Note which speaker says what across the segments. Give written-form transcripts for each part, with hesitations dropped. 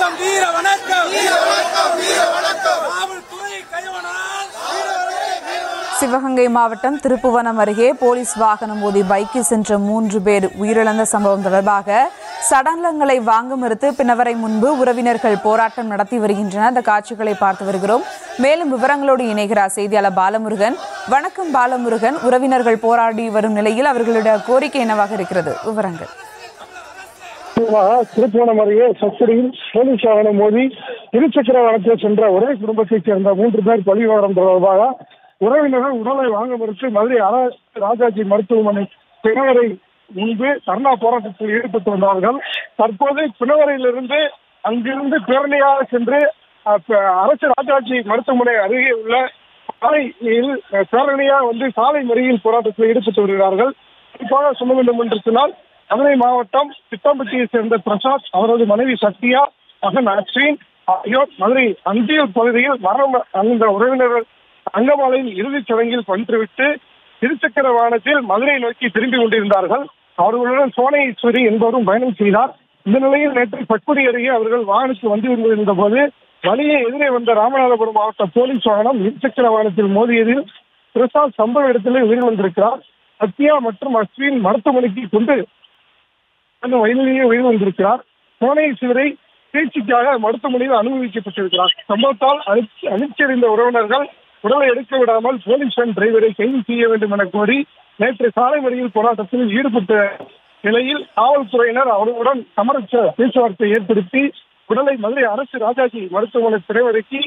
Speaker 1: வணக்கம் வீர வணக்கம் வீர வணக்கம் வீர வணக்கம் காவல்துறை கைவனால்.
Speaker 2: சிவகங்கை மாவட்டம் திருப்புவனம் அருகே போலீஸ் வாகனம் மோதி பைக்கில் சென்ற 3 பேர் உயிரிழந்த சம்பவம் தொடர்பாக சடலங்களை வாங்க மறுத்து பின்னவரை முன்பு உறவினர்கள் போராட்டம் நடத்தி வருகின்றனர். அந்த காட்சிகளை பார்த்து வருகிறோம். மேலும் விவரங்களோடு இணைகிறார் செய்தியாளர் பாலமுருகன். வணக்கம் பாலமுருகன். உறவினர்கள் போராடி வரும் நிலையில் அவர்களுடைய கோரிக்கை என்னவாக இருக்கிறது? விவரங்கள்.
Speaker 3: திருப்புவனம் அருகே சஸ்படியில் போலீஸ் வாகனம் மோதி இருசக்கர வாகனத்தில் சென்ற ஒரே குடும்பத்தைச் சேர்ந்த 3 பேர் பலி விவரம் தொடர்பாக உறவினர்கள் உடலை வாங்க மறுத்து மதுரை ராஜாஜி மருத்துவமனை பிணவரை முன்பு தர்ணா போராட்டத்தில் ஈடுபட்டு வந்தார்கள். தற்போது பிணவரையிலிருந்து அங்கிருந்து பேரணியாக சென்று அரசு ராஜாஜி மருத்துவமனை அருகே உள்ள சாலையில் பேரணியாக சாலை மறியல் போராட்டத்தில் ஈடுபட்டு வருகிறார்கள். குறிப்பாக சொல்ல வேண்டும் என்று சொன்னால் மதுரை மாவட்டம் சித்தம்பட்டியை சேர்ந்த பிரசாத், அவரது மனைவி சத்யா, மகன் அஸ்வின் ஆகியோர் மதுரை அந்தியூர் பகுதியில் மரணம் அடைந்த உறவினர்கள் அங்கமாலையின் இறுதிச் சடங்கில் பங்கேற்று இருசக்கர வாகனத்தில் மதுரை நோக்கி திரும்பி கொண்டிருந்தார்கள். அவர்களுடன் சோனேஸ்வரி என்பவரும் பயணம் செய்தார். இந்த நிலையில் நேற்று பட்குடி அருகே அவர்கள் வாகனத்தில் வந்து கொண்டிருந்த போது வழியே எதிரே வந்த ராமநாதபுரம் மாவட்ட போலீஸ் வாகனம் இருசக்கர வாகனத்தில் மோதியதில் பிரசாத் சம்பவ இடத்திலே உயிரிழந்திருக்கிறார். சத்யா மற்றும் அஸ்வின் மருத்துவமனைக்கு கொண்டு வயதிலேயே உயிரிழந்திருக்கிறார். சோனேஸ்வரை சிகிச்சைக்காக மருத்துவமனையில் அனுமதிக்கப்பட்டிருக்கிறார். சம்பவத்தால் அணிச்சறிந்த உறவினர்கள் உடலை எடுக்க விடாமல் போலீஸ் வேன் டிரைவரை கைது செய்ய வேண்டும் என கோரி நேற்று சாலை மறியல் போராட்டத்தில் ஈடுபட்ட நிலையில் காவல்துறையினர் அவர்களுடன் சமரச பேச்சுவார்த்தை ஏற்படுத்தி உடலை மதுரை அரசு ராஜாஜி மருத்துவமனை பிறவரைக்கு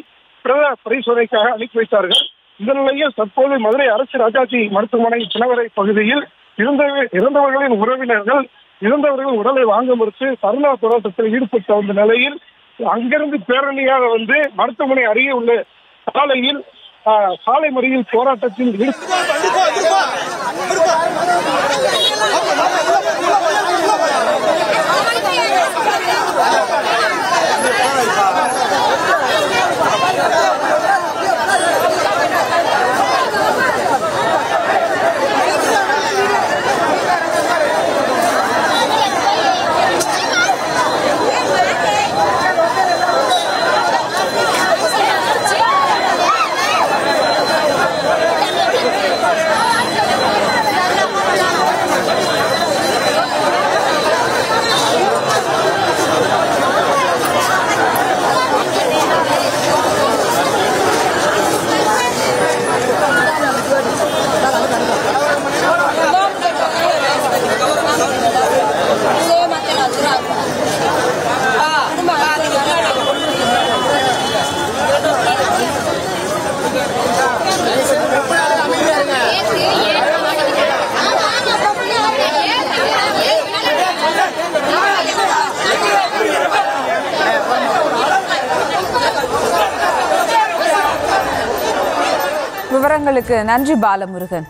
Speaker 3: பிரேத பரிசோதனைக்காக அனுப்பி வைத்தார்கள். இந்த நிலையில் தற்போது மதுரை அரசு ராஜாஜி மருத்துவமனை பிணவரை பகுதியில் இறந்தவர்களின் உறவினர்கள் இறந்தவர்கள் உடலை வாங்க மறுத்து தர்ணா போராட்டத்தில் ஈடுபட்ட வந்த நிலையில் அங்கிருந்து பேரணியாக மருத்துவமனை அருகே உள்ள சாலையில் சாலை மறியல் போராட்டத்தில்
Speaker 2: விவரங்களுக்கு நன்றி பாலமுருகன்.